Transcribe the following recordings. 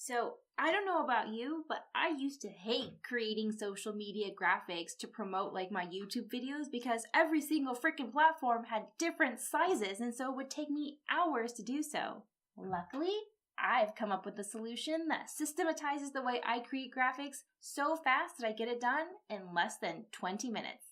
So, I don't know about you, but I used to hate creating social media graphics to promote like my YouTube videos because every single freaking platform had different sizes and so it would take me hours to do so. Luckily, I've come up with a solution that systematizes the way I create graphics so fast that I get it done in less than 20 minutes.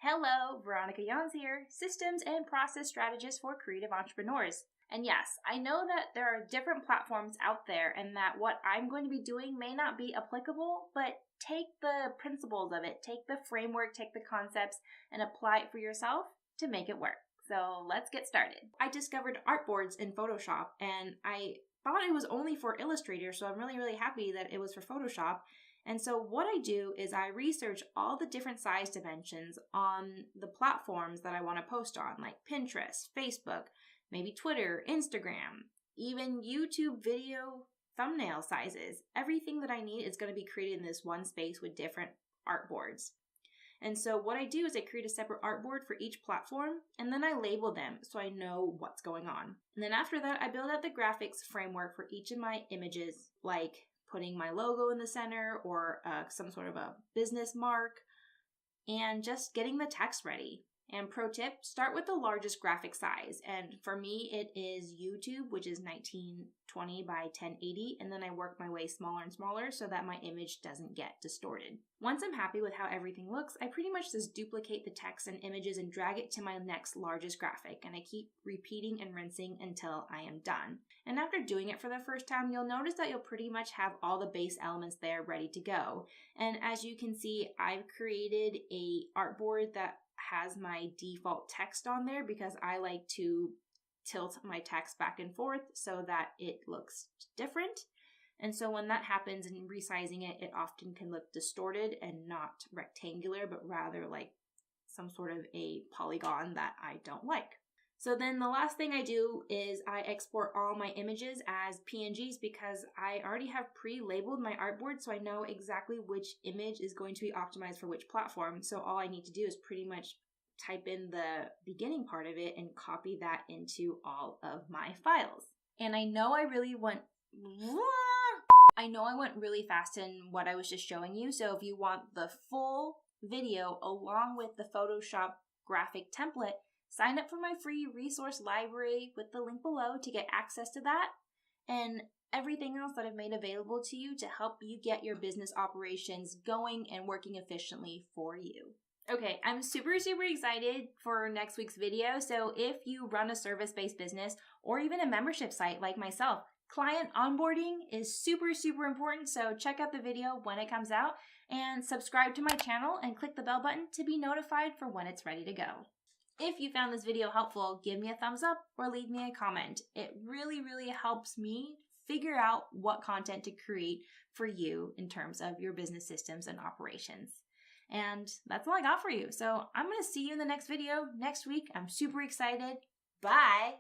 Hello, Veronica Jans here, Systems and Process Strategist for Creative Entrepreneurs. And yes, I know that there are different platforms out there and that what I'm going to be doing may not be applicable, but take the principles of it, take the framework, take the concepts, and apply it for yourself to make it work. So let's get started. I discovered artboards in Photoshop and I thought it was only for Illustrator, so I'm really happy that it was for Photoshop. And so what I do is I research all the different size dimensions on the platforms that I want to post on, like Pinterest, Facebook, maybe Twitter, Instagram, even YouTube video thumbnail sizes. Everything that I need is going to be created in this one space with different artboards. And so what I do is I create a separate artboard for each platform, and then I label them so I know what's going on. And then after that, I build out the graphics framework for each of my images, like putting my logo in the center or some sort of a business mark, and just getting the text ready. And pro tip, start with the largest graphic size. And for me, it is YouTube, which is 1920 by 1080. And then I work my way smaller and smaller so that my image doesn't get distorted. Once I'm happy with how everything looks, I pretty much just duplicate the text and images and drag it to my next largest graphic. And I keep repeating and rinsing until I am done. And after doing it for the first time, you'll notice that you'll pretty much have all the base elements there ready to go. And as you can see, I've created a artboard that has my default text on there because I like to tilt my text back and forth so that it looks different. And so when that happens and resizing it, it often can look distorted and not rectangular, but rather like some sort of a polygon that I don't like. So then the last thing I do is I export all my images as PNGs because I already have pre-labeled my artboard so I know exactly which image is going to be optimized for which platform. So all I need to do is pretty much type in the beginning part of it and copy that into all of my files. And I know I went really fast in what I was just showing you. So if you want the full video along with the Photoshop graphic template, sign up for my free resource library with the link below to get access to that and everything else that I've made available to you to help you get your business operations going and working efficiently for you. Okay, I'm super excited for next week's video. So if you run a service-based business or even a membership site like myself, client onboarding is super important. So check out the video when it comes out and subscribe to my channel and click the bell button to be notified for when it's ready to go. If you found this video helpful, give me a thumbs up or leave me a comment. It really helps me figure out what content to create for you in terms of your business systems and operations. And that's all I got for you. So I'm going to see you in the next video next week. I'm super excited. Bye.